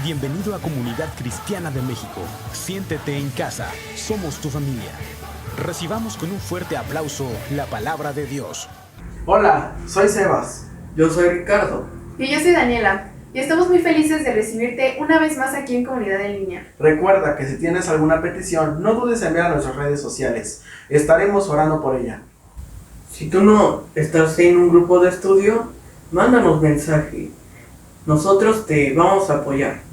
Bienvenido a Comunidad Cristiana de México. Siéntete en casa. Somos tu familia. Recibamos con un fuerte aplauso la palabra de Dios. Hola, soy Sebas. Yo soy Ricardo. Y yo soy Daniela. Y estamos muy felices de recibirte una vez más aquí en Comunidad en Línea. Recuerda que si tienes alguna petición, no dudes en enviar a nuestras redes sociales. Estaremos orando por ella. Si tú no estás en un grupo de estudio, mándanos mensaje. Nosotros te vamos a apoyar.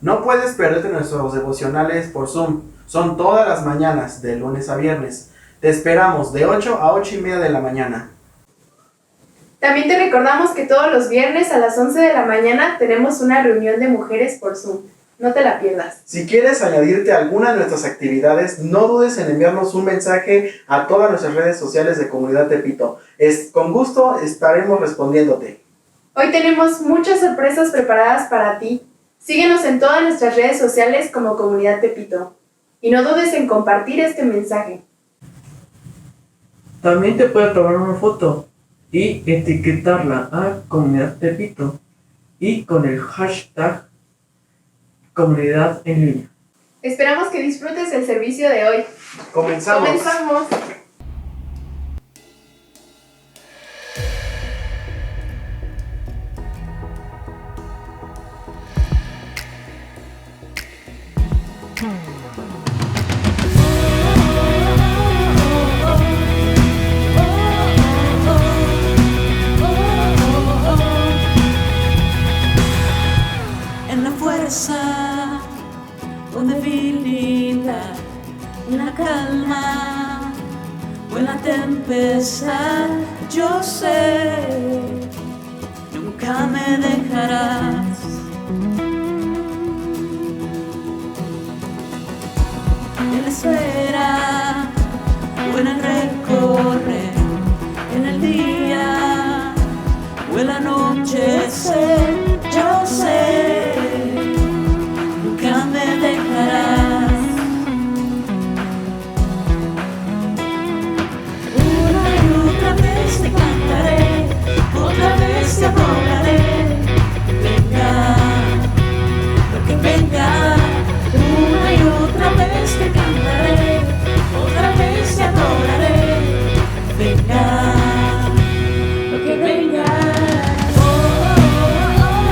No puedes perderte nuestros devocionales por Zoom. Son todas las mañanas, de lunes a viernes. Te esperamos de 8 a 8:30 de la mañana. También te recordamos que todos los viernes a las 11 de la mañana tenemos una reunión de mujeres por Zoom. No te la pierdas. Si quieres añadirte a alguna de nuestras actividades, no dudes en enviarnos un mensaje a todas nuestras redes sociales de Comunidad Tepito. Con gusto estaremos respondiéndote. Hoy tenemos muchas sorpresas preparadas para ti. Síguenos en todas nuestras redes sociales como Comunidad Tepito. Y no dudes en compartir este mensaje. También te puedes tomar una foto y etiquetarla a Comunidad Tepito y con el hashtag Comunidad en Línea. Esperamos que disfrutes el servicio de hoy. Comenzamos. En la fuerza, o debilidad, en la calma o en la tempestad, yo sé, nunca me dejarás. En la espera o en el recorrer, en el día o el anochecer, yo sé, nunca me dejarás. Una y otra vez te cantaré, otra vez te adoraré. Venga, lo que venga. Una y otra vez te cantaré, otra vez te adoraré. Venga, lo que venga. Oh, oh, oh, oh.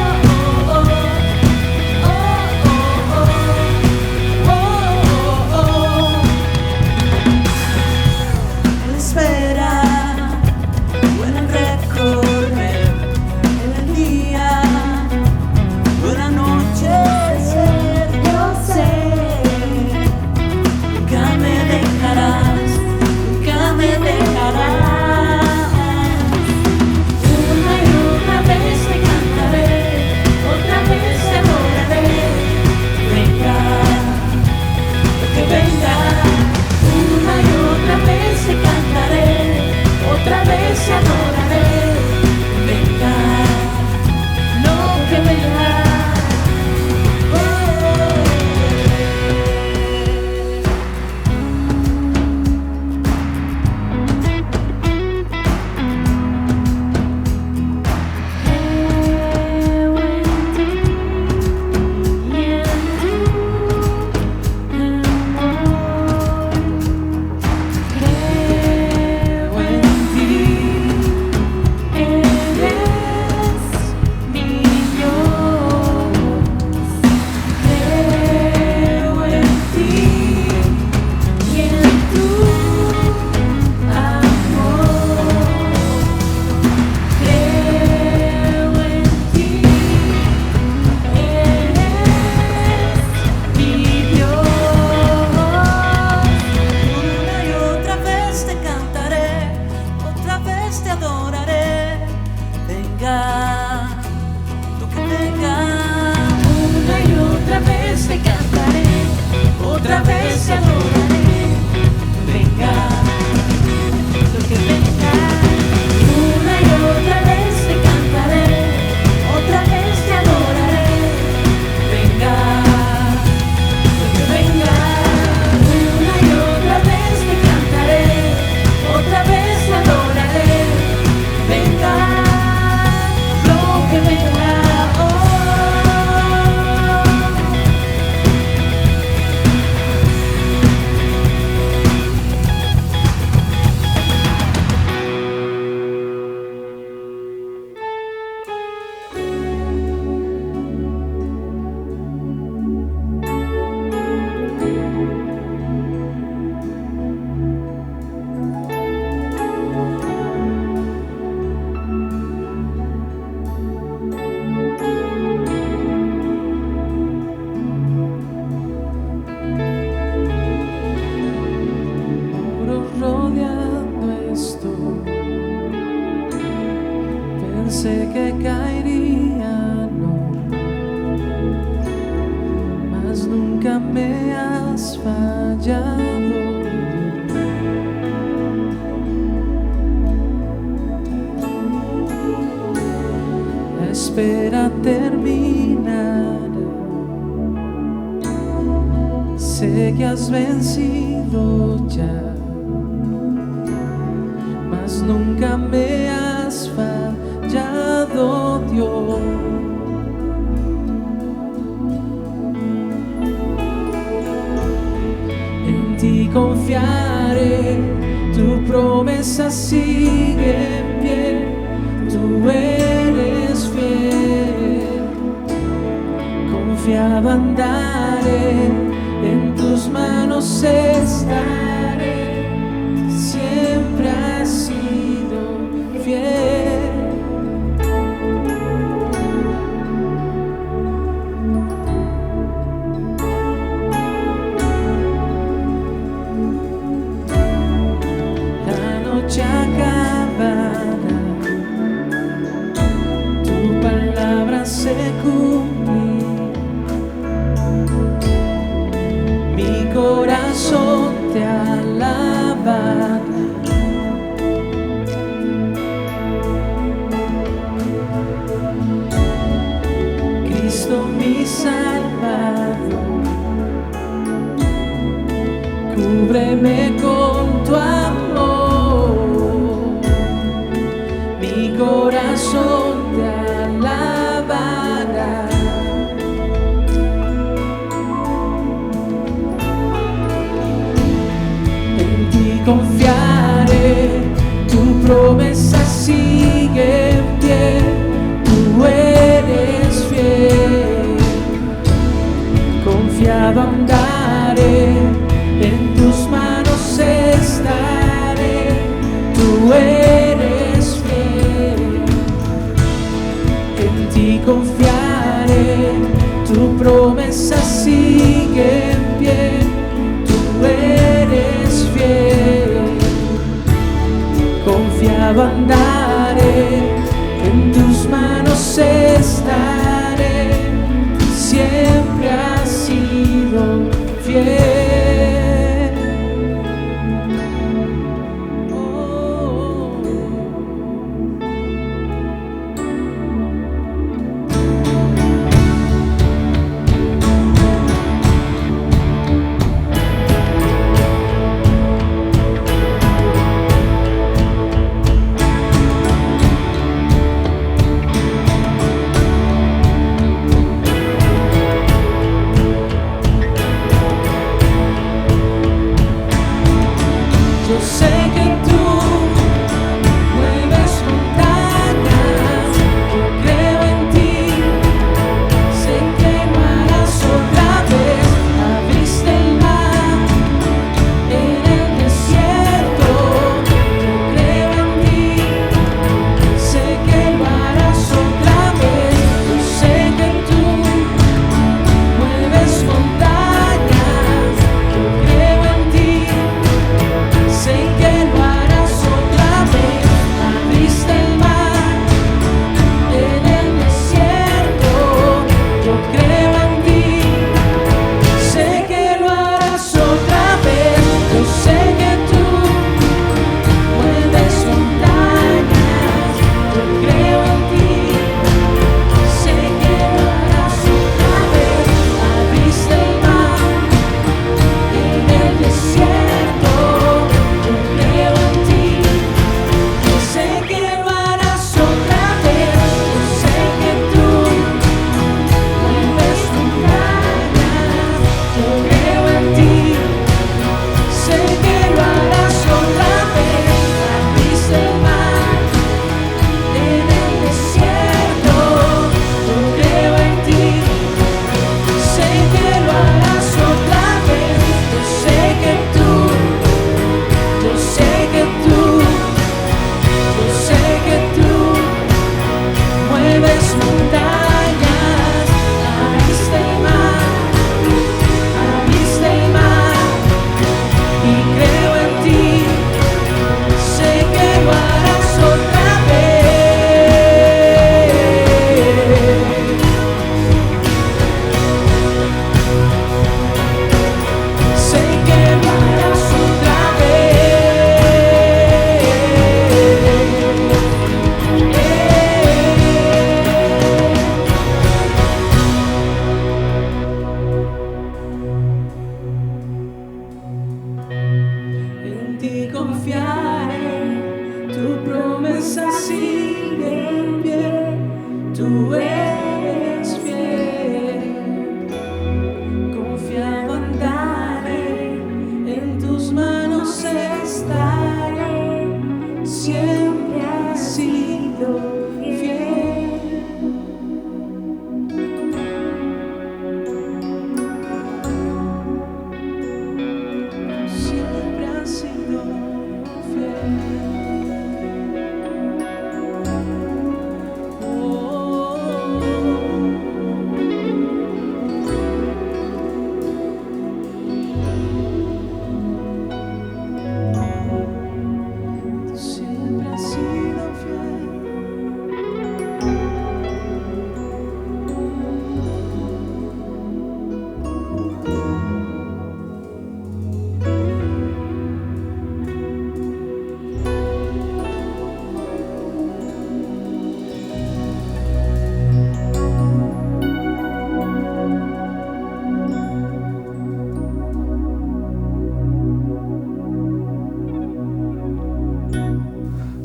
Pensé que caería, no, mas nunca me has fallado. La espera terminará. Sé que has vencido ya, mas nunca me has fallado, Dios. En ti confiaré, tu promesa sigue en pie, tú eres fiel. Confiado andaré, en tus manos estaré, siempre has sido fiel. La noche acabará, tu palabra se cumplirá. Mi corazón te alabará. Cristo mi Salvador, cúbreme con tu amor. Mi corazón te alabará. Confiaré, tu promesa sigue en pie, tú eres fiel. Confiado andaré, en tus manos estaré, tú eres fiel. En ti confiaré, tu promesa sigue en pie, tú eres fiel. Confiado andaré, en tus manos estaré, siempre has sido fiel.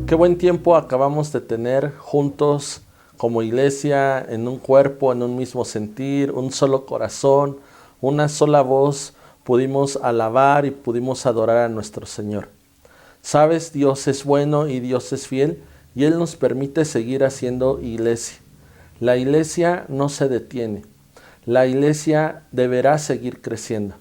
Qué buen tiempo acabamos de tener juntos como iglesia, en un cuerpo, en un mismo sentir, un solo corazón, una sola voz. Pudimos alabar y pudimos adorar a nuestro Señor. Sabes, Dios es bueno y Dios es fiel y Él nos permite seguir haciendo iglesia. La iglesia no se detiene. La iglesia deberá seguir creciendo.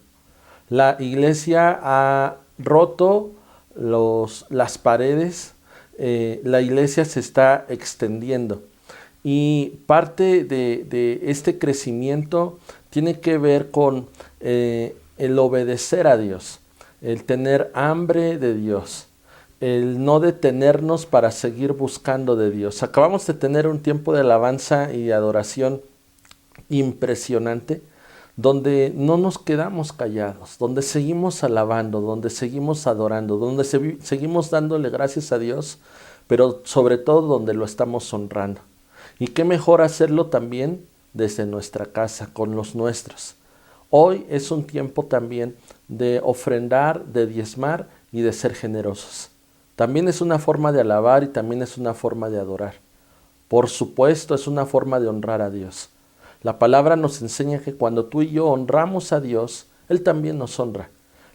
La iglesia ha roto las paredes. La iglesia se está extendiendo y parte de este crecimiento tiene que ver con el obedecer a Dios, el tener hambre de Dios, el no detenernos para seguir buscando de Dios. Acabamos de tener un tiempo de alabanza y adoración impresionante, donde no nos quedamos callados, donde seguimos alabando, donde seguimos adorando, donde seguimos dándole gracias a Dios, pero sobre todo donde lo estamos honrando. Y qué mejor hacerlo también desde nuestra casa, con los nuestros. Hoy es un tiempo también de ofrendar, de diezmar y de ser generosos. También es una forma de alabar y también es una forma de adorar. Por supuesto, es una forma de honrar a Dios. La palabra nos enseña que cuando tú y yo honramos a Dios, Él también nos honra.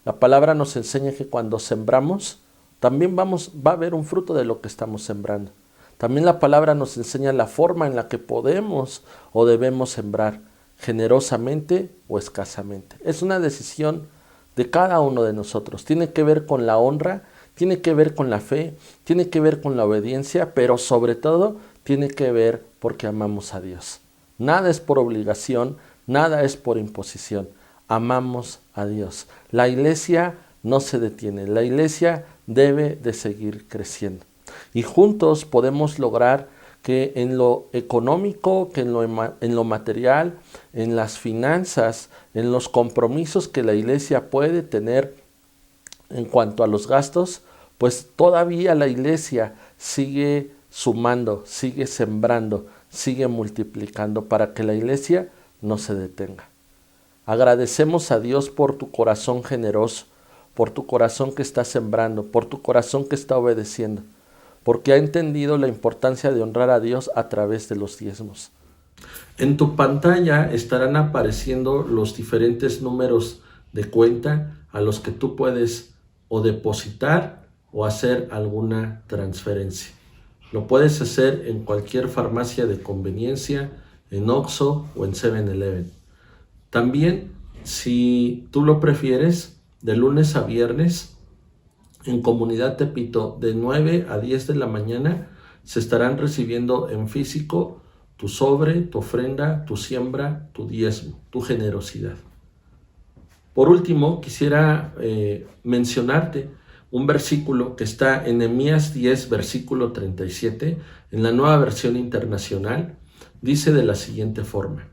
La palabra nos enseña que cuando sembramos, también va a haber un fruto de lo que estamos sembrando. También la palabra nos enseña la forma en la que podemos o debemos sembrar, generosamente o escasamente. Es una decisión de cada uno de nosotros. Tiene que ver con la honra, tiene que ver con la fe, tiene que ver con la obediencia, pero sobre todo tiene que ver porque amamos a Dios. Nada es por obligación, nada es por imposición. Amamos a Dios. La iglesia no se detiene, la iglesia debe de seguir creciendo. Y juntos podemos lograr que en lo económico, que en lo material, en las finanzas, en los compromisos que la iglesia puede tener en cuanto a los gastos, pues todavía la iglesia sigue sumando, sigue sembrando, sigue multiplicando para que la iglesia no se detenga. Agradecemos a Dios por tu corazón generoso, por tu corazón que está sembrando, por tu corazón que está obedeciendo, porque ha entendido la importancia de honrar a Dios a través de los diezmos. En tu pantalla estarán apareciendo los diferentes números de cuenta a los que tú puedes o depositar o hacer alguna transferencia. Lo puedes hacer en cualquier farmacia de conveniencia, en Oxxo o en 7-Eleven. También, si tú lo prefieres, de lunes a viernes, en Comunidad Tepito, de 9 a 10 de la mañana, se estarán recibiendo en físico tu sobre, tu ofrenda, tu siembra, tu diezmo, tu generosidad. Por último, quisiera mencionarte un versículo que está en Nehemías 10, versículo 37, en la Nueva Versión Internacional, dice de la siguiente forma: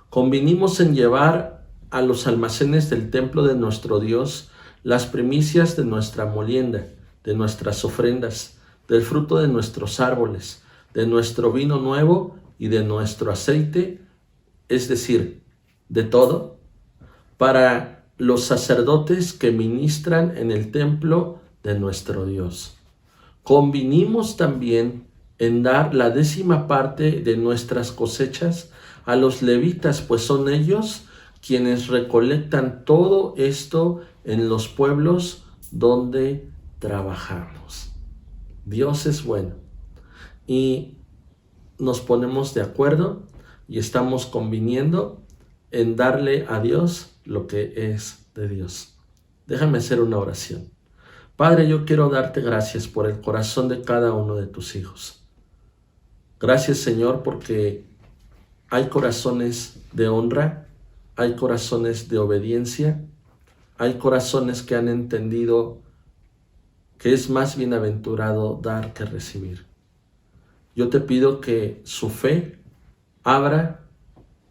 convinimos en llevar a los almacenes del templo de nuestro Dios las primicias de nuestra molienda, de nuestras ofrendas, del fruto de nuestros árboles, de nuestro vino nuevo y de nuestro aceite, es decir, de todo, para los sacerdotes que ministran en el templo de nuestro Dios. Convinimos también en dar la 10ª parte de nuestras cosechas a los levitas, pues son ellos quienes recolectan todo esto en los pueblos donde trabajamos. Dios es bueno y nos ponemos de acuerdo y estamos conviniendo en darle a Dios lo que es de Dios. Déjame hacer una oración. Padre, yo quiero darte gracias por el corazón de cada uno de tus hijos. Gracias, Señor, porque hay corazones de honra, hay corazones de obediencia, hay corazones que han entendido que es más bienaventurado dar que recibir. Yo te pido que su fe abra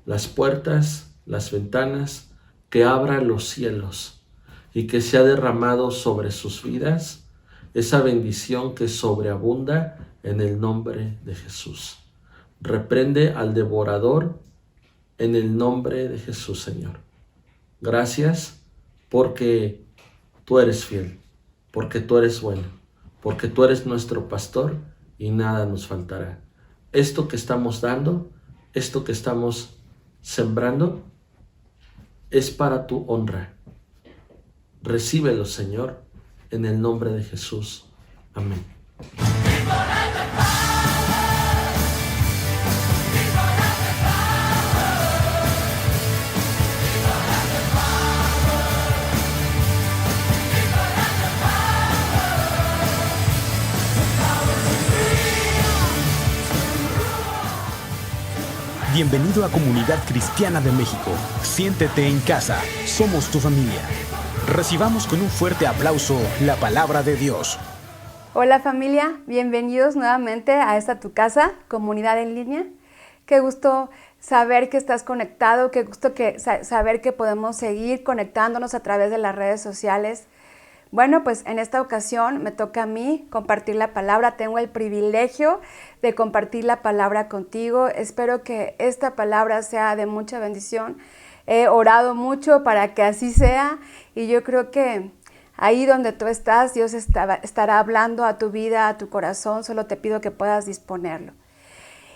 las puertas, las ventanas, que abra los cielos y que sea derramado sobre sus vidas esa bendición que sobreabunda en el nombre de Jesús. Reprende al devorador en el nombre de Jesús, Señor. Gracias porque tú eres fiel, porque tú eres bueno, porque tú eres nuestro pastor y nada nos faltará. Esto que estamos dando, esto que estamos sembrando, es para tu honra. Recíbelo, Señor, en el nombre de Jesús. Amén. Bienvenido a Comunidad Cristiana de México. Siéntete en casa. Somos tu familia. Recibamos con un fuerte aplauso la palabra de Dios. Hola familia, bienvenidos nuevamente a esta tu casa, Comunidad en Línea. Qué gusto saber que estás conectado, qué gusto saber que podemos seguir conectándonos a través de las redes sociales. Bueno, pues en esta ocasión me toca a mí compartir la palabra. Tengo el privilegio de compartir la palabra contigo. Espero que esta palabra sea de mucha bendición. He orado mucho para que así sea y yo creo que ahí donde tú estás, Dios estará hablando a tu vida, a tu corazón. Solo te pido que puedas disponerlo.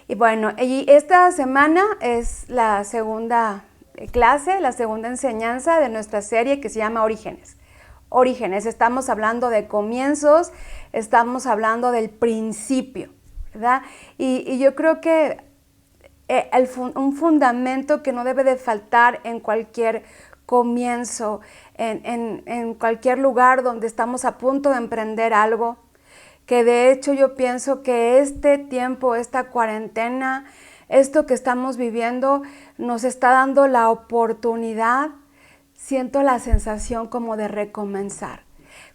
Y bueno, esta semana es la segunda clase, la segunda enseñanza de nuestra serie que se llama Orígenes. Orígenes, estamos hablando de comienzos, estamos hablando del principio, ¿verdad? Y yo creo que un fundamento que no debe de faltar en cualquier comienzo, en cualquier lugar donde estamos a punto de emprender algo, que de hecho yo pienso que este tiempo, esta cuarentena, esto que estamos viviendo nos está dando la oportunidad. Siento la sensación como de recomenzar,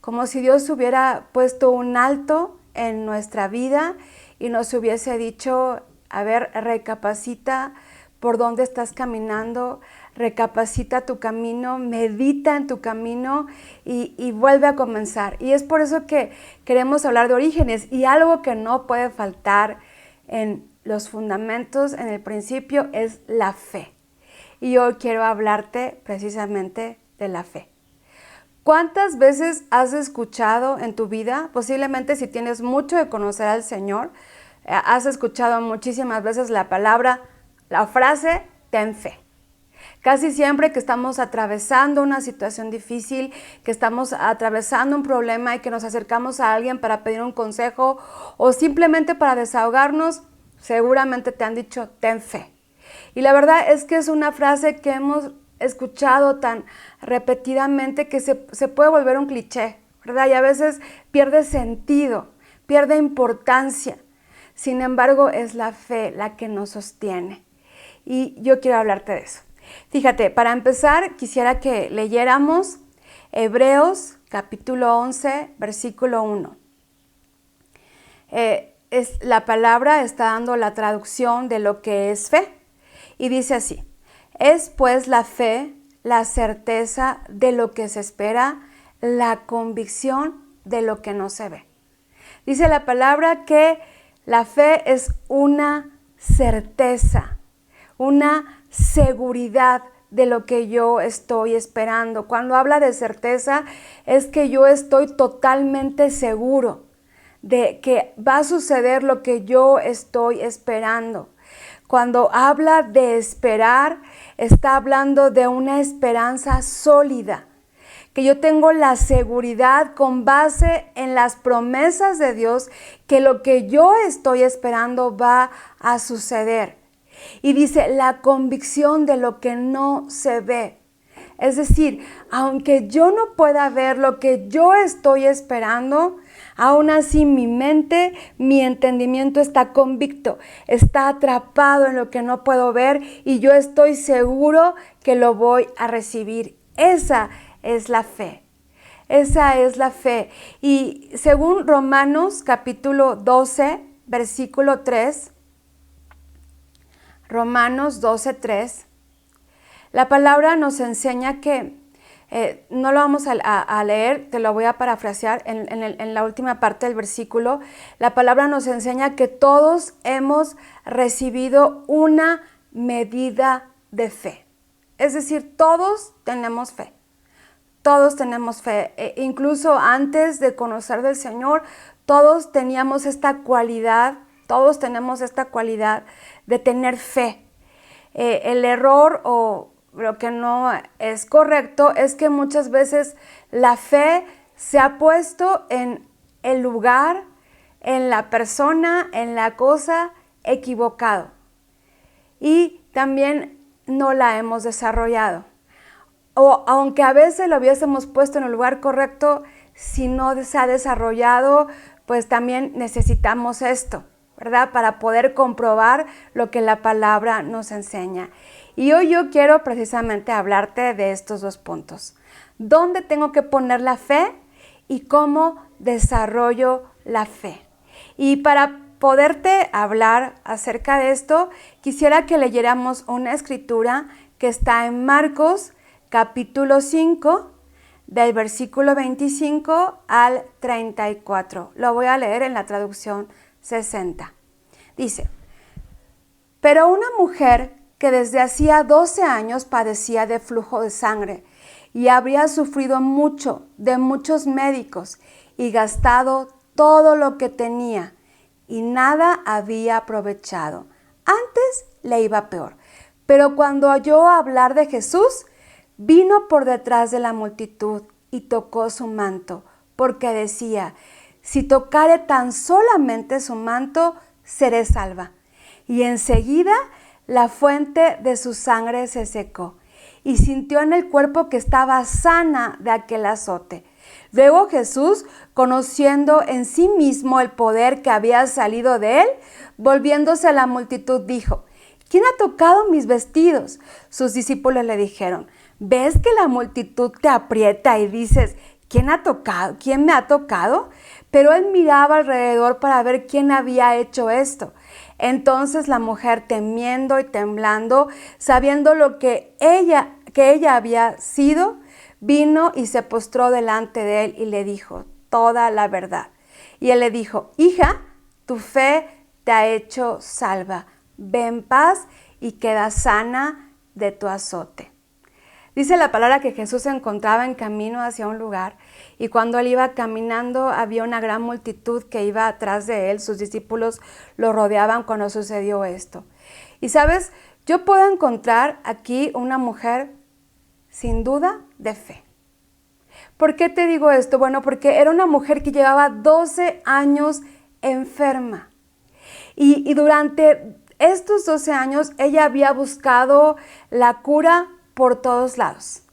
como si Dios hubiera puesto un alto en nuestra vida y nos hubiese dicho, a ver, recapacita por dónde estás caminando, recapacita tu camino, medita en tu camino y vuelve a comenzar. Y es por eso que queremos hablar de orígenes y algo que no puede faltar en los fundamentos, en el principio, es la fe. Y hoy quiero hablarte precisamente de la fe. ¿Cuántas veces has escuchado en tu vida? Posiblemente si tienes mucho de conocer al Señor, has escuchado muchísimas veces la frase, ten fe. Casi siempre que estamos atravesando una situación difícil, que estamos atravesando un problema y que nos acercamos a alguien para pedir un consejo o simplemente para desahogarnos, seguramente te han dicho, ten fe. Y la verdad es que es una frase que hemos escuchado tan repetidamente que se puede volver un cliché, ¿verdad? Y a veces pierde sentido, pierde importancia. Sin embargo, es la fe la que nos sostiene. Y yo quiero hablarte de eso. Fíjate, para empezar, quisiera que leyéramos Hebreos capítulo 11, versículo 1. La palabra está dando la traducción de lo que es fe. Y dice así, es pues la fe, la certeza de lo que se espera, la convicción de lo que no se ve. Dice la palabra que la fe es una certeza, una seguridad de lo que yo estoy esperando. Cuando habla de certeza es que yo estoy totalmente seguro de que va a suceder lo que yo estoy esperando. Cuando habla de esperar, está hablando de una esperanza sólida, que yo tengo la seguridad con base en las promesas de Dios que lo que yo estoy esperando va a suceder. Y dice, la convicción de lo que no se ve. Es decir, aunque yo no pueda ver lo que yo estoy esperando, aún así mi mente, mi entendimiento está convicto, está atrapado en lo que no puedo ver y yo estoy seguro que lo voy a recibir. Esa es la fe. Esa es la fe. Y según Romanos capítulo 12, versículo 3, Romanos 12:3, la palabra nos enseña que, no lo vamos a leer, te lo voy a parafrasear en la última parte del versículo. La palabra nos enseña que todos hemos recibido una medida de fe. Es decir, todos tenemos fe. Todos tenemos fe. Incluso antes de conocer del Señor, todos teníamos esta cualidad, todos tenemos esta cualidad de tener fe. El error o lo que no es correcto es que muchas veces la fe se ha puesto en el lugar, en la persona, en la cosa equivocado. Y también no la hemos desarrollado. O aunque a veces lo hubiésemos puesto en el lugar correcto, si no se ha desarrollado, pues también necesitamos esto, ¿verdad? Para poder comprobar lo que la palabra nos enseña. Y hoy yo quiero precisamente hablarte de estos dos puntos. ¿Dónde tengo que poner la fe y cómo desarrollo la fe? Y para poderte hablar acerca de esto, quisiera que leyéramos una escritura que está en Marcos, capítulo 5, del versículo 25 al 34. Lo voy a leer en la traducción 60. Dice: pero una mujer que desde hacía 12 años padecía de flujo de sangre y habría sufrido mucho de muchos médicos y gastado todo lo que tenía y nada había aprovechado. Antes le iba peor. Pero cuando oyó hablar de Jesús, vino por detrás de la multitud y tocó su manto, porque decía: si tocare tan solamente su manto, seré salva. Y enseguida la fuente de su sangre se secó, y sintió en el cuerpo que estaba sana de aquel azote. Luego Jesús, conociendo en sí mismo el poder que había salido de él, volviéndose a la multitud, dijo: ¿quién ha tocado mis vestidos? Sus discípulos le dijeron: ¿ves que la multitud te aprieta y dices: ¿quién ha tocado? ¿Quién me ha tocado? Pero él miraba alrededor para ver quién había hecho esto. Entonces la mujer, temiendo y temblando, sabiendo lo que ella había sido, vino y se postró delante de él y le dijo toda la verdad. Y él le dijo: hija, tu fe te ha hecho salva. Ve en paz y queda sana de tu azote. Dice la palabra que Jesús se encontraba en camino hacia un lugar, y cuando él iba caminando había una gran multitud que iba atrás de él. Sus discípulos lo rodeaban cuando sucedió esto. Y sabes, yo puedo encontrar aquí una mujer sin duda de fe. ¿Por qué te digo esto? Bueno, porque era una mujer que llevaba 12 años enferma. Y durante estos 12 años ella había buscado la cura por todos lados.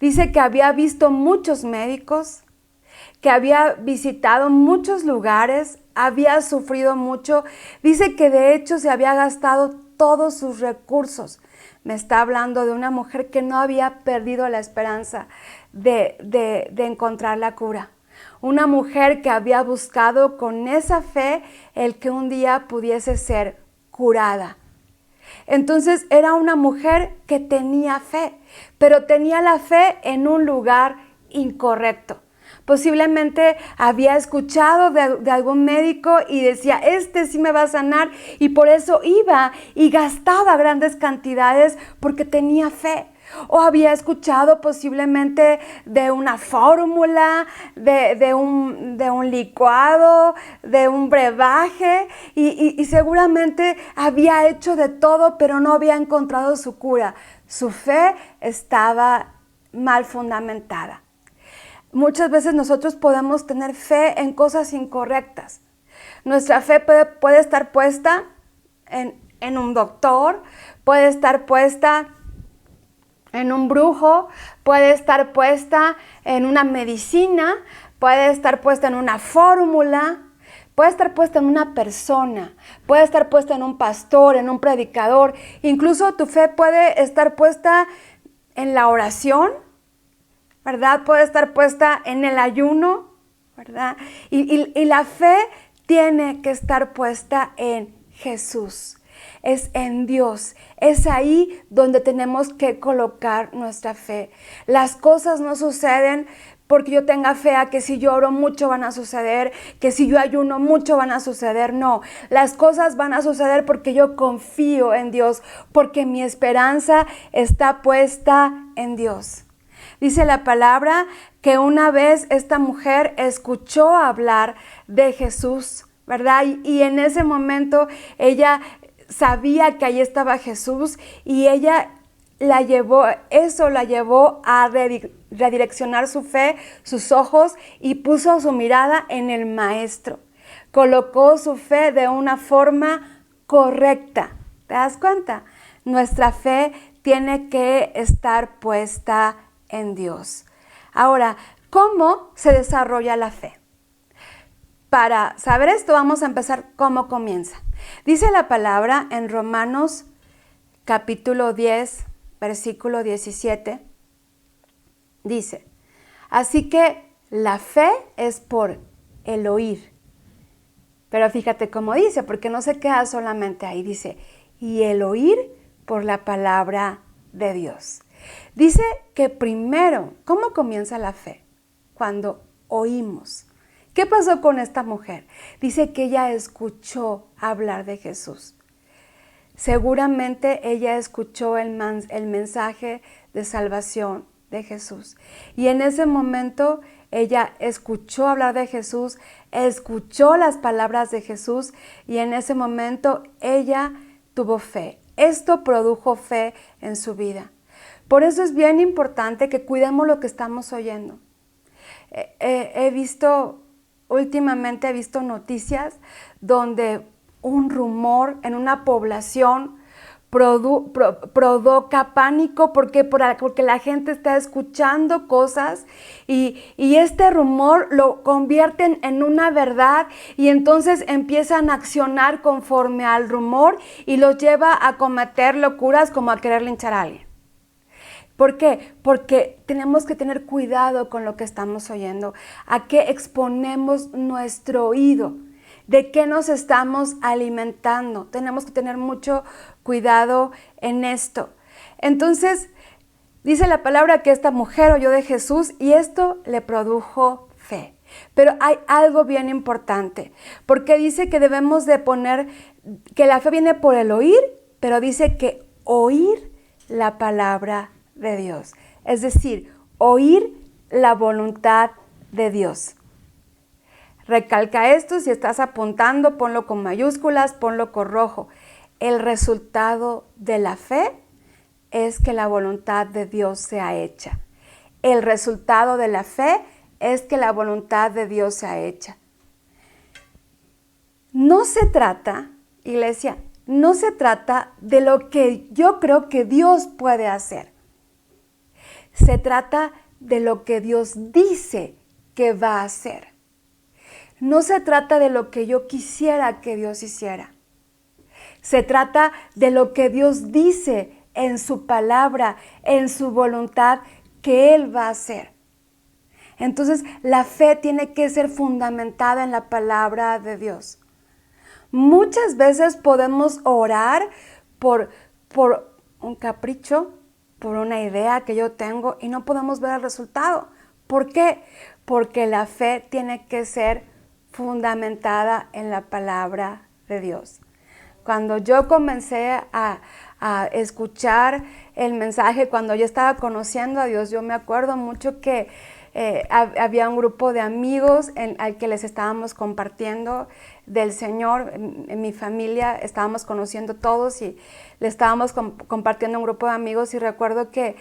Dice que había visto muchos médicos, que había visitado muchos lugares, había sufrido mucho. Dice que de hecho se había gastado todos sus recursos. Me está hablando de una mujer que no había perdido la esperanza de encontrar la cura. Una mujer que había buscado con esa fe el que un día pudiese ser curada. Entonces era una mujer que tenía fe, pero tenía la fe en un lugar incorrecto. Posiblemente había escuchado de algún médico y decía: este sí me va a sanar, y por eso iba y gastaba grandes cantidades porque tenía fe. O había escuchado posiblemente de una fórmula, de un licuado, de un brebaje, y seguramente había hecho de todo, pero no había encontrado su cura. Su fe estaba mal fundamentada. Muchas veces nosotros podemos tener fe en cosas incorrectas. Nuestra fe puede estar puesta en un doctor, puede estar puesta en un brujo, puede estar puesta en una medicina, puede estar puesta en una fórmula, puede estar puesta en una persona, puede estar puesta en un pastor, en un predicador. Incluso tu fe puede estar puesta en la oración, ¿verdad? Puede estar puesta en el ayuno, ¿verdad? Y la fe tiene que estar puesta en Jesús. Es en Dios. Es ahí donde tenemos que colocar nuestra fe. Las cosas no suceden porque yo tenga fe a que si yo oro mucho van a suceder, que si yo ayuno mucho van a suceder. No, las cosas van a suceder porque yo confío en Dios, porque mi esperanza está puesta en Dios. Dice la palabra que una vez esta mujer escuchó hablar de Jesús, ¿verdad? Y en ese momento ella sabía que ahí estaba Jesús y ella la llevó a redireccionar su fe, sus ojos, y puso su mirada en el Maestro. Colocó su fe de una forma correcta. ¿Te das cuenta? Nuestra fe tiene que estar puesta en Dios. Ahora, ¿cómo se desarrolla la fe? Para saber esto, vamos a empezar cómo comienza. Dice la palabra en Romanos capítulo 10, versículo 17. Dice, así que la fe es por el oír. Pero fíjate cómo dice, porque no se queda solamente ahí. Dice, y el oír por la palabra de Dios. Dice que primero, ¿cómo comienza la fe? Cuando oímos. ¿Qué pasó con esta mujer? Dice que ella escuchó hablar de Jesús. Seguramente ella escuchó el mensaje de salvación de Jesús. Y en ese momento ella escuchó hablar de Jesús, escuchó las palabras de Jesús y en ese momento ella tuvo fe. Esto produjo fe en su vida. Por eso es bien importante que cuidemos lo que estamos oyendo. Últimamente he visto noticias donde un rumor en una población provoca pánico porque la gente está escuchando cosas y este rumor lo convierten en una verdad y entonces empiezan a accionar conforme al rumor y los lleva a cometer locuras como a querer linchar a alguien. ¿Por qué? Porque tenemos que tener cuidado con lo que estamos oyendo, a qué exponemos nuestro oído, de qué nos estamos alimentando. Tenemos que tener mucho cuidado en esto. Entonces, dice la palabra que esta mujer oyó de Jesús y esto le produjo fe. Pero hay algo bien importante, porque dice que debemos de poner, que la fe viene por el oír, pero dice que oír la palabra de Dios, es decir, oír la voluntad de Dios. Recalca esto, si estás apuntando, ponlo con mayúsculas, ponlo con rojo. El resultado de la fe es que la voluntad de Dios sea hecha. El resultado de la fe es que la voluntad de Dios sea hecha. No se trata, iglesia, no se trata de lo que yo creo que Dios puede hacer. Se trata de lo que Dios dice que va a hacer. No se trata de lo que yo quisiera que Dios hiciera. Se trata de lo que Dios dice en su palabra, en su voluntad, que Él va a hacer. Entonces, la fe tiene que ser fundamentada en la palabra de Dios. Muchas veces podemos orar por un capricho, por una idea que yo tengo y no podemos ver el resultado. ¿Por qué? Porque la fe tiene que ser fundamentada en la palabra de Dios. Cuando yo comencé a escuchar el mensaje, cuando yo estaba conociendo a Dios, yo me acuerdo mucho que había un grupo de amigos al que les estábamos compartiendo del Señor. En mi familia estábamos conociendo todos y le estábamos compartiendo a un grupo de amigos y recuerdo que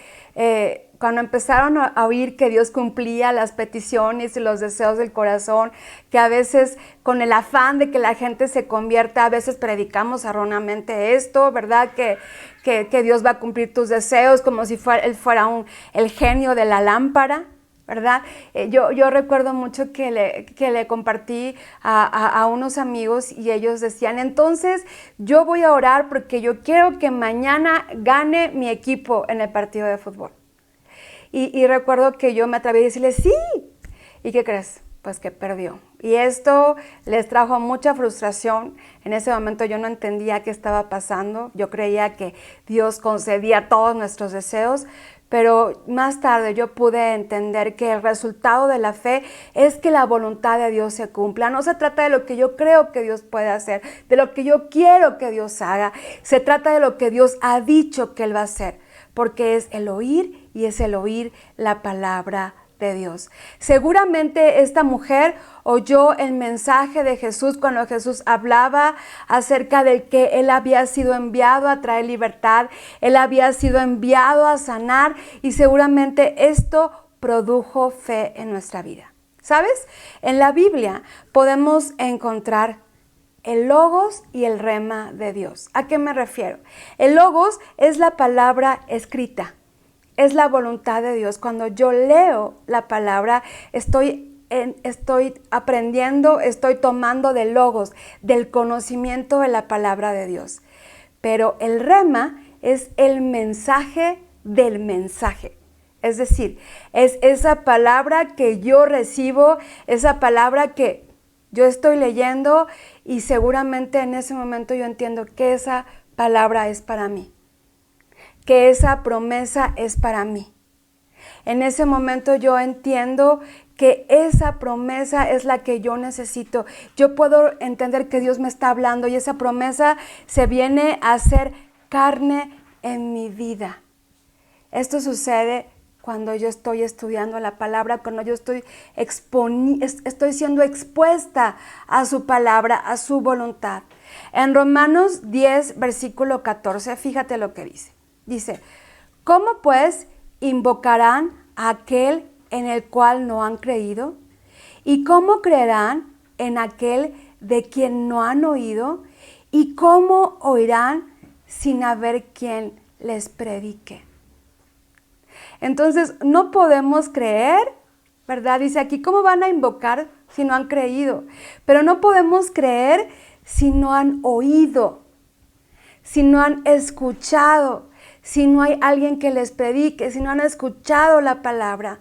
cuando empezaron a oír que Dios cumplía las peticiones y los deseos del corazón, que a veces con el afán de que la gente se convierta, a veces predicamos erróneamente esto, ¿verdad? Que Dios va a cumplir tus deseos como si Él fuera el genio de la lámpara, ¿verdad? Yo recuerdo mucho que le compartí a unos amigos y ellos decían, entonces yo voy a orar porque yo quiero que mañana gane mi equipo en el partido de fútbol. Y recuerdo que yo me atreví a decirle, sí. ¿Y qué crees? Pues que perdió. Y esto les trajo mucha frustración. En ese momento yo no entendía qué estaba pasando. Yo creía que Dios concedía todos nuestros deseos. Pero más tarde yo pude entender que el resultado de la fe es que la voluntad de Dios se cumpla. No se trata de lo que yo creo que Dios puede hacer, de lo que yo quiero que Dios haga. Se trata de lo que Dios ha dicho que Él va a hacer, porque es el oír y es el oír la palabra de Dios. Seguramente esta mujer oyó el mensaje de Jesús cuando Jesús hablaba acerca de que Él había sido enviado a traer libertad, Él había sido enviado a sanar, y seguramente esto produjo fe en nuestra vida. ¿Sabes? En la Biblia podemos encontrar el logos y el rema de Dios. ¿A qué me refiero? El logos es la palabra escrita. Es la voluntad de Dios. Cuando yo leo la palabra, estoy aprendiendo, estoy tomando del logos, del conocimiento de la palabra de Dios. Pero el rema es el mensaje del mensaje. Es decir, es esa palabra que yo recibo, esa palabra que yo estoy leyendo, y seguramente en ese momento yo entiendo que esa palabra es para mí, que esa promesa es para mí. En ese momento yo entiendo que esa promesa es la que yo necesito. Yo puedo entender que Dios me está hablando y esa promesa se viene a hacer carne en mi vida. Esto sucede cuando yo estoy estudiando la palabra, cuando yo estoy siendo expuesta a su palabra, a su voluntad. En Romanos 10, versículo 14, fíjate lo que dice. Dice, ¿cómo pues invocarán a aquel en el cual no han creído? ¿Y cómo creerán en aquel de quien no han oído? ¿Y cómo oirán sin haber quien les predique? Entonces, no podemos creer, ¿verdad? Dice aquí, ¿cómo van a invocar si no han creído? Pero no podemos creer si no han oído, si no han escuchado, si no hay alguien que les predique, si no han escuchado la palabra.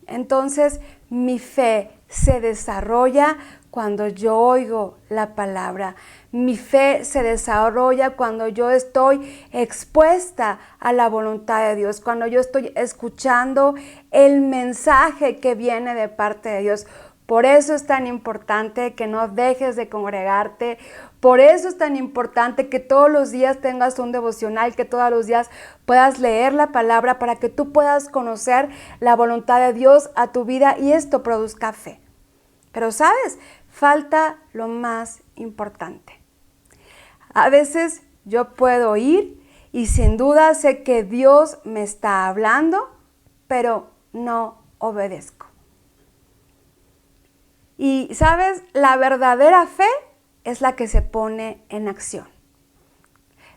Entonces, mi fe se desarrolla cuando yo oigo la palabra. Mi fe se desarrolla cuando yo estoy expuesta a la voluntad de Dios, cuando yo estoy escuchando el mensaje que viene de parte de Dios. Por eso es tan importante que no dejes de congregarte. Por eso es tan importante que todos los días tengas un devocional, que todos los días puedas leer la palabra para que tú puedas conocer la voluntad de Dios a tu vida y esto produzca fe. Pero ¿sabes? Falta lo más importante. A veces yo puedo oír y sin duda sé que Dios me está hablando, pero no obedezco. Y ¿sabes? La verdadera fe es la que se pone en acción.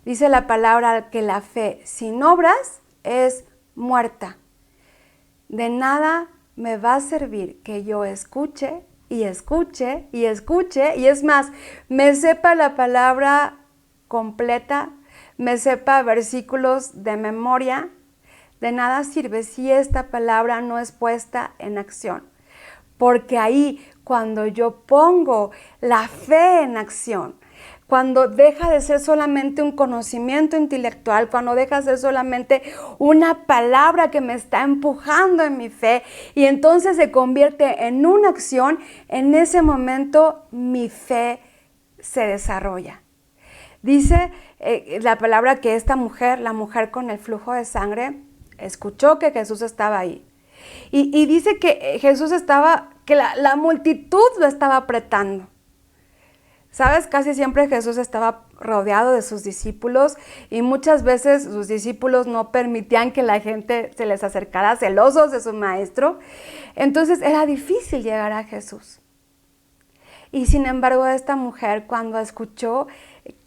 Dice la palabra que la fe sin obras es muerta. De nada me va a servir que yo escuche y escuche y escuche, y es más, me sepa la palabra completa, me sepa versículos de memoria. De nada sirve si esta palabra no es puesta en acción. Porque ahí, cuando yo pongo la fe en acción, cuando deja de ser solamente un conocimiento intelectual, cuando deja de ser solamente una palabra que me está empujando en mi fe y entonces se convierte en una acción, en ese momento mi fe se desarrolla. Dice la palabra que esta mujer, la mujer con el flujo de sangre, escuchó que Jesús estaba ahí. Y dice que Jesús estaba, que la multitud lo estaba apretando. ¿Sabes? Casi siempre Jesús estaba rodeado de sus discípulos y muchas veces sus discípulos no permitían que la gente se les acercara, celosos de su maestro. Entonces era difícil llegar a Jesús. Y sin embargo, esta mujer cuando escuchó,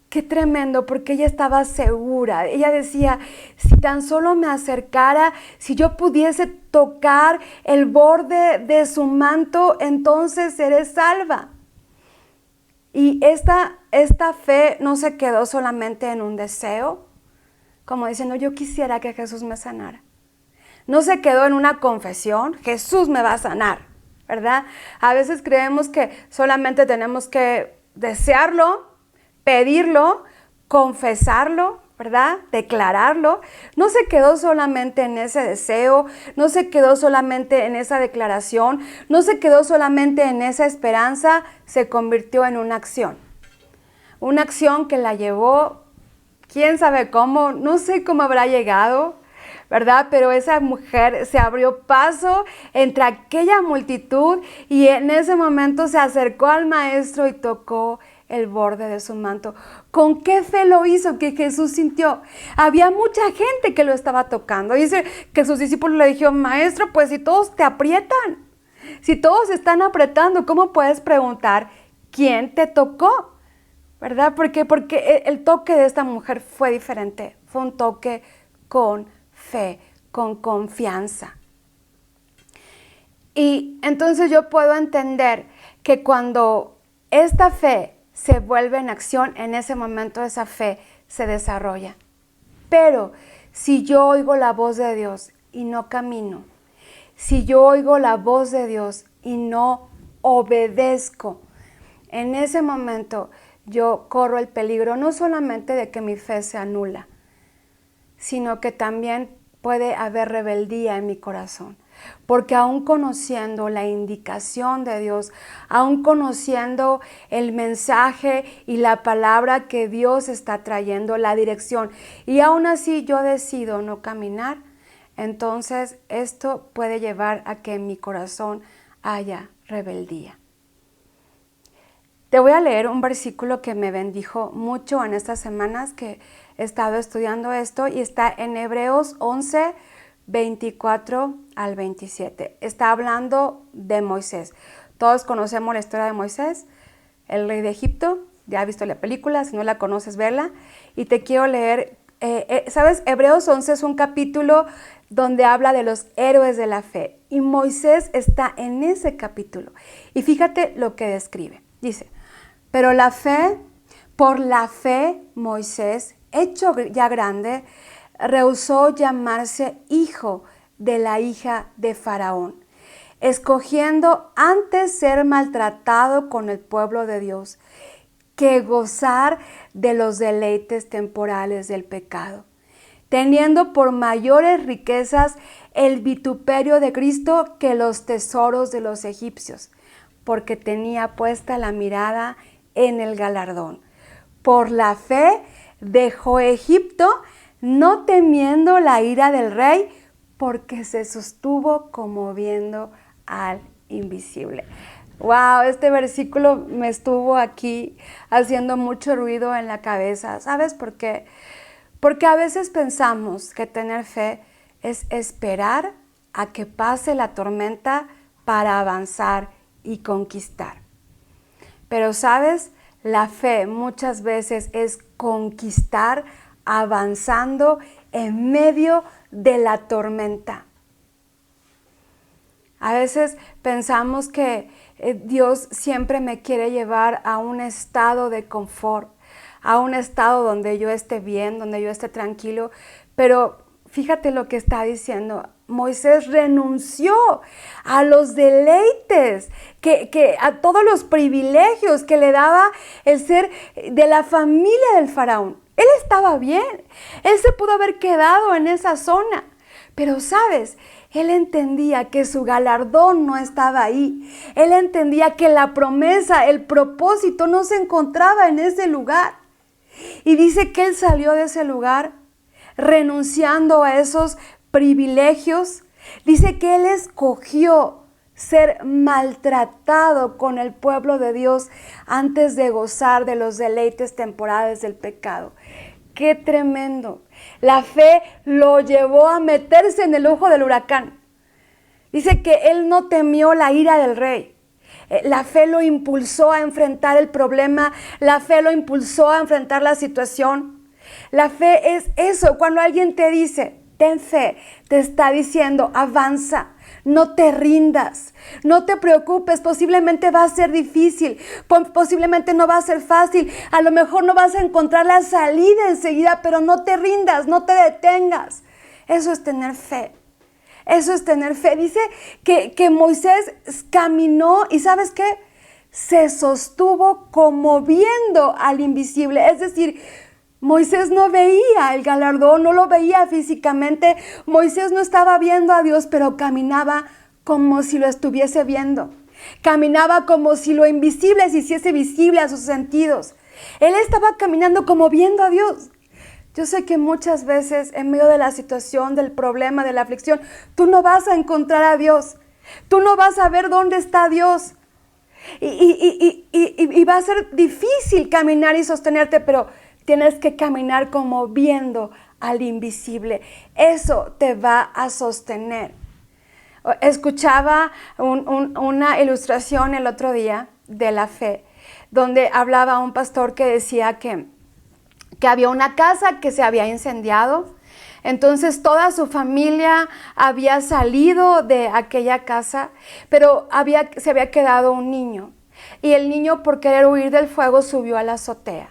qué tremendo, porque ella estaba segura. Ella decía, si tan solo me acercara, si yo pudiese tocar el borde de su manto, entonces seré salva. Y esta fe no se quedó solamente en un deseo, como diciendo, yo quisiera que Jesús me sanara. No se quedó en una confesión, Jesús me va a sanar. ¿verdad? A veces creemos que solamente tenemos que desearlo, pedirlo, confesarlo, ¿verdad? Declararlo. No se quedó solamente en ese deseo, no se quedó solamente en esa declaración, no se quedó solamente en esa esperanza, se convirtió en una acción. Una acción que la llevó, quién sabe cómo, no sé cómo habrá llegado, ¿verdad? Pero esa mujer se abrió paso entre aquella multitud y en ese momento se acercó al maestro y tocó el borde de su manto. ¿Con qué fe lo hizo? Que Jesús sintió. Había mucha gente que lo estaba tocando. Dice que sus discípulos le dijeron, maestro, pues si todos te aprietan, si todos están apretando, ¿cómo puedes preguntar quién te tocó? ¿Verdad? Porque el toque de esta mujer fue diferente. Fue un toque con fe, con confianza. Y entonces yo puedo entender que cuando esta fe se vuelve en acción, en ese momento esa fe se desarrolla. Pero si yo oigo la voz de Dios y no camino, si yo oigo la voz de Dios y no obedezco, en ese momento yo corro el peligro no solamente de que mi fe se anula, sino que también puede haber rebeldía en mi corazón. Porque aún conociendo la indicación de Dios, aún conociendo el mensaje y la palabra que Dios está trayendo, la dirección, y aún así yo decido no caminar, entonces esto puede llevar a que en mi corazón haya rebeldía. Te voy a leer un versículo que me bendijo mucho en estas semanas que he estado estudiando esto y está en Hebreos 11, 24 al 27. Está hablando de Moisés. Todos conocemos la historia de Moisés, el rey de Egipto. Ya has visto la película, si no la conoces, verla. Y te quiero leer, ¿sabes? Hebreos 11 es un capítulo donde habla de los héroes de la fe. Y Moisés está en ese capítulo. Y fíjate lo que describe. Dice, pero por la fe, Moisés, hecho ya grande, rehusó llamarse hijo de la hija de Faraón, escogiendo antes ser maltratado con el pueblo de Dios que gozar de los deleites temporales del pecado, teniendo por mayores riquezas el vituperio de Cristo que los tesoros de los egipcios, porque tenía puesta la mirada en el galardón. Por la fe dejó Egipto, no temiendo la ira del rey, porque se sostuvo como viendo al invisible. Wow, este versículo me estuvo aquí haciendo mucho ruido en la cabeza. ¿Sabes por qué? Porque a veces pensamos que tener fe es esperar a que pase la tormenta para avanzar y conquistar. Pero, ¿sabes? La fe muchas veces es conquistar avanzando en medio de la tormenta. A veces pensamos que Dios siempre me quiere llevar a un estado de confort, a un estado donde yo esté bien, donde yo esté tranquilo, pero fíjate lo que está diciendo. Moisés renunció a los deleites, a todos los privilegios que le daba el ser de la familia del faraón. Él estaba bien, él se pudo haber quedado en esa zona, pero ¿sabes? Él entendía que su galardón no estaba ahí. Él entendía que la promesa, el propósito no se encontraba en ese lugar. Y dice que él salió de ese lugar renunciando a esos privilegios. Dice que él escogió ser maltratado con el pueblo de Dios antes de gozar de los deleites temporales del pecado. ¡Qué tremendo! La fe lo llevó a meterse en el ojo del huracán. Dice que él no temió la ira del rey. La fe lo impulsó a enfrentar el problema. La fe lo impulsó a enfrentar la situación. La fe es eso. Cuando alguien te dice, ten fe, te está diciendo, avanza. No te rindas, no te preocupes, posiblemente va a ser difícil, posiblemente no va a ser fácil, a lo mejor no vas a encontrar la salida enseguida, pero no te rindas, no te detengas. Eso es tener fe. Eso es tener fe. Dice que Moisés caminó y ¿sabes qué? Se sostuvo como viendo al invisible. Es decir, Moisés no veía el galardón, no lo veía físicamente. Moisés no estaba viendo a Dios, pero caminaba como si lo estuviese viendo. Caminaba como si lo invisible se hiciese visible a sus sentidos. Él estaba caminando como viendo a Dios. Yo sé que muchas veces en medio de la situación, del problema, de la aflicción, tú no vas a encontrar a Dios. Tú no vas a ver dónde está Dios. Y va a ser difícil caminar y sostenerte, pero tienes que caminar como viendo al invisible. Eso te va a sostener. Escuchaba una ilustración el otro día de la fe, donde hablaba un pastor que decía que había una casa que se había incendiado. Entonces toda su familia había salido de aquella casa, pero se había quedado un niño. Y el niño, por querer huir del fuego, subió a la azotea.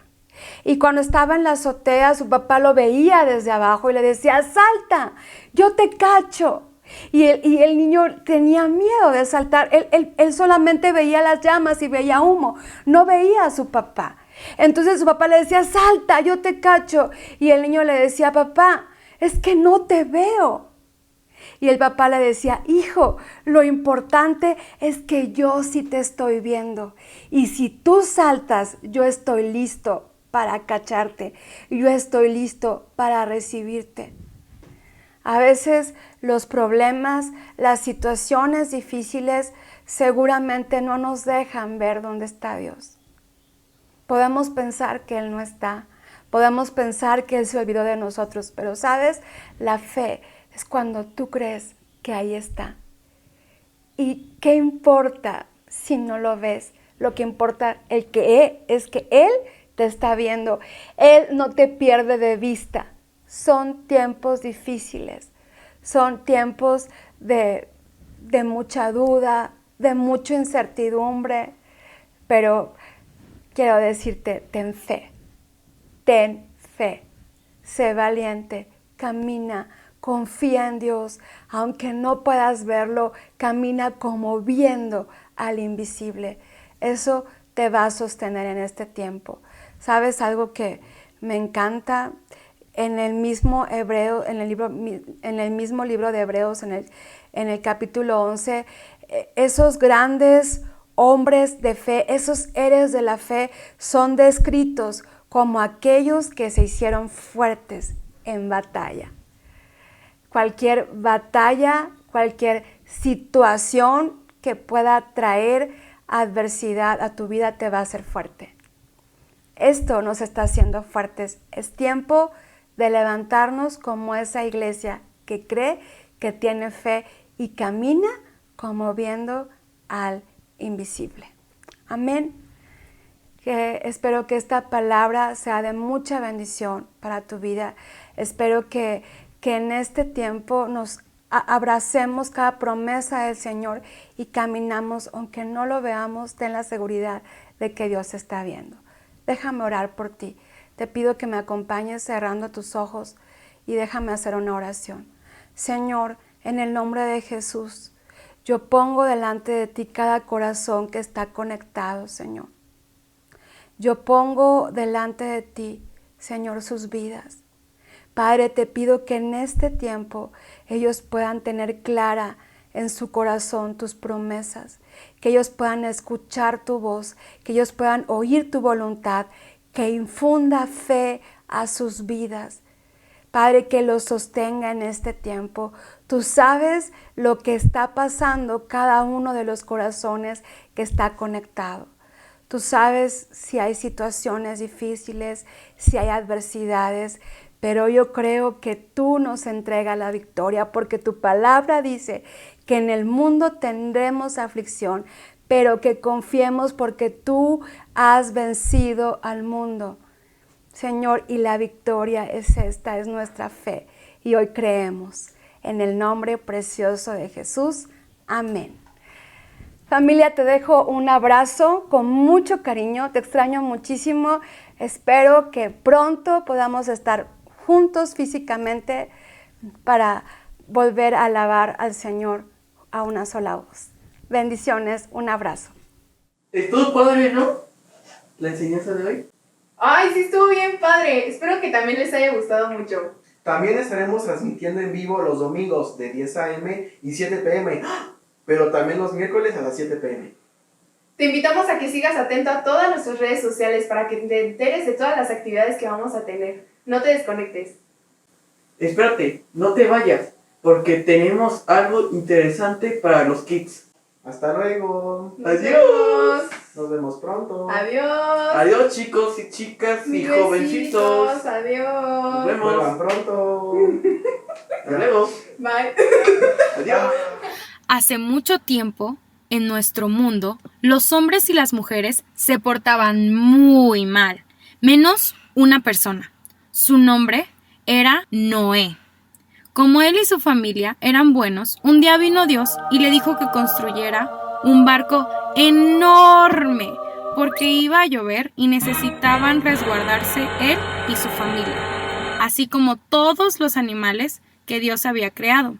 Y cuando estaba en la azotea, su papá lo veía desde abajo y le decía, salta, yo te cacho. Y el niño tenía miedo de saltar. Él solamente veía las llamas y veía humo, no veía a su papá. Entonces su papá le decía, salta, yo te cacho. Y el niño le decía, papá, es que no te veo. Y el papá le decía, hijo, lo importante es que yo sí te estoy viendo. Y si tú saltas, yo estoy listo para cacharte. Yo estoy listo para recibirte. A veces los problemas, las situaciones difíciles seguramente no nos dejan ver dónde está Dios. Podemos pensar que Él no está, podemos pensar que Él se olvidó de nosotros, pero ¿sabes? La fe es cuando tú crees que ahí está. ¿Y qué importa si no lo ves? Lo que importa es que Él te está viendo. Él no te pierde de vista. Son tiempos difíciles, son tiempos de mucha duda, de mucha incertidumbre, pero quiero decirte, ten fe, sé valiente, camina, confía en Dios, aunque no puedas verlo, camina como viendo al invisible. Eso te va a sostener en este tiempo. ¿Sabes algo que me encanta? En el mismo mismo libro de Hebreos, en el capítulo 11, esos grandes hombres de fe, esos héroes de la fe, son descritos como aquellos que se hicieron fuertes en batalla. Cualquier batalla, cualquier situación que pueda traer adversidad a tu vida te va a hacer fuerte. Esto nos está haciendo fuertes. Es tiempo de levantarnos como esa iglesia que cree, que tiene fe y camina como viendo al invisible. Amén. Espero que esta palabra sea de mucha bendición para tu vida. Espero que en este tiempo nos abracemos cada promesa del Señor y caminamos, aunque no lo veamos, ten la seguridad de que Dios está viendo. Déjame orar por ti. Te pido que me acompañes cerrando tus ojos y déjame hacer una oración. Señor, en el nombre de Jesús, yo pongo delante de ti cada corazón que está conectado, Señor. Yo pongo delante de ti, Señor, sus vidas. Padre, te pido que en este tiempo ellos puedan tener clara en su corazón tus promesas, que ellos puedan escuchar tu voz, que ellos puedan oír tu voluntad, que infunda fe a sus vidas. Padre, que los sostenga en este tiempo. Tú sabes lo que está pasando cada uno de los corazones que está conectado. Tú sabes si hay situaciones difíciles, si hay adversidades, pero yo creo que tú nos entregas la victoria porque tu palabra dice que en el mundo tendremos aflicción, pero que confiemos porque tú has vencido al mundo. Señor, y la victoria es esta, es nuestra fe. Y hoy creemos en el nombre precioso de Jesús. Amén. Familia, te dejo un abrazo con mucho cariño. Te extraño muchísimo. Espero que pronto podamos estar juntos físicamente para volver a alabar al Señor a una sola voz. Bendiciones, un abrazo. Estuvo padre, ¿no? La enseñanza de hoy. Ay, sí estuvo bien padre. Espero que también les haya gustado mucho. También estaremos transmitiendo en vivo los domingos de 10 a.m. y 7 p.m., pero también los miércoles a las 7 p.m. Te invitamos a que sigas atento a todas nuestras redes sociales para que te enteres de todas las actividades que vamos a tener. No te desconectes. Espérate, no te vayas, porque tenemos algo interesante para los kids. Hasta luego. Adiós. Nos vemos pronto. Adiós. Adiós, chicos y chicas y Mis jovencitos. besitos, adiós. Nos vemos. Vuelvan pronto. Hasta luego. Bye. Adiós. Hace mucho tiempo, en nuestro mundo, los hombres y las mujeres se portaban muy mal, menos una persona. Su nombre era Noé. Como él y su familia eran buenos, un día vino Dios y le dijo que construyera un barco enorme, porque iba a llover y necesitaban resguardarse él y su familia, así como todos los animales que Dios había creado.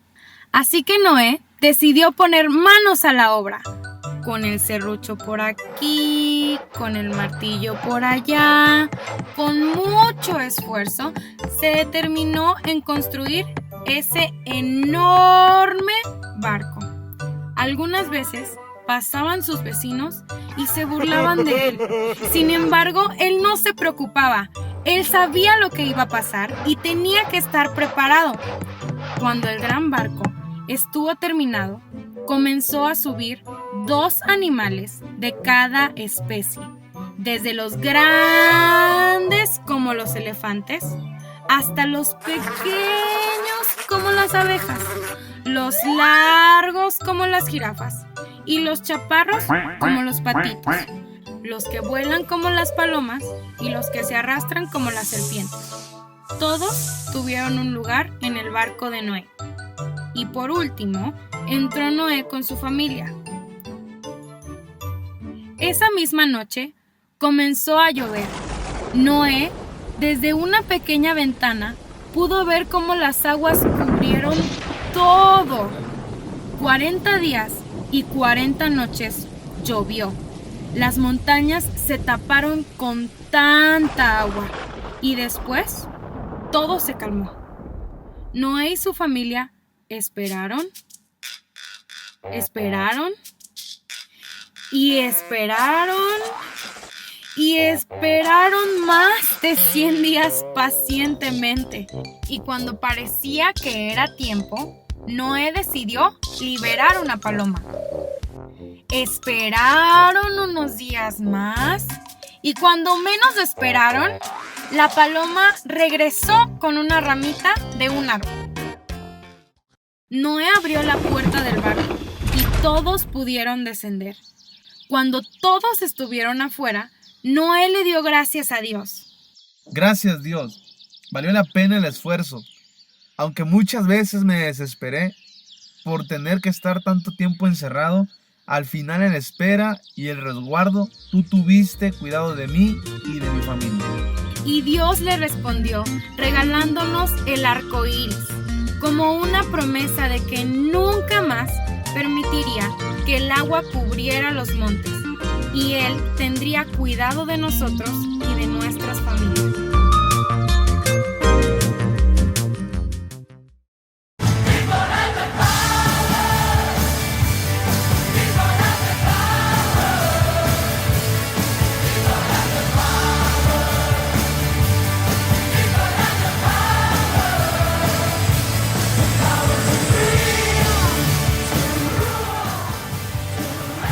Así que Noé decidió poner manos a la obra, con el serrucho por aquí, con el martillo por allá. Con mucho esfuerzo se determinó en construir ese enorme barco. Algunas veces pasaban sus vecinos y se burlaban de él. Sin embargo, él no se preocupaba. Él sabía lo que iba a pasar y tenía que estar preparado. Cuando el gran barco estuvo terminado, comenzó a subir 2 animales de cada especie, desde los grandes como los elefantes hasta los pequeños como las abejas, los largos como las jirafas y los chaparros como los patitos, los que vuelan como las palomas y los que se arrastran como las serpientes. Todos tuvieron un lugar en el barco de Noé. Y por último, entró Noé con su familia. Esa misma noche comenzó a llover. Noé, desde una pequeña ventana, pudo ver cómo las aguas cubrieron todo. 40 días y 40 noches llovió. Las montañas se taparon con tanta agua y después todo se calmó. Noé y su familia esperaron y esperaron más de 100 días pacientemente. Y cuando parecía que era tiempo, Noé decidió liberar una paloma. Esperaron unos días más y cuando menos esperaron, la paloma regresó con una ramita de un árbol. Noé abrió la puerta del barco y todos pudieron descender. Cuando todos estuvieron afuera, Noé le dio gracias a Dios. Gracias, Dios. Valió la pena el esfuerzo, aunque muchas veces me desesperé por tener que estar tanto tiempo encerrado. Al final, en espera y el resguardo, tú tuviste cuidado de mí y de mi familia. Y Dios le respondió regalándonos el arco iris, como una promesa de que nunca más permitiría que el agua cubriera los montes, y Él tendría cuidado de nosotros y de nuestras familias.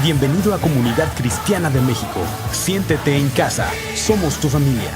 Bienvenido a Comunidad Cristiana de México. Siéntete en casa. Somos tu familia.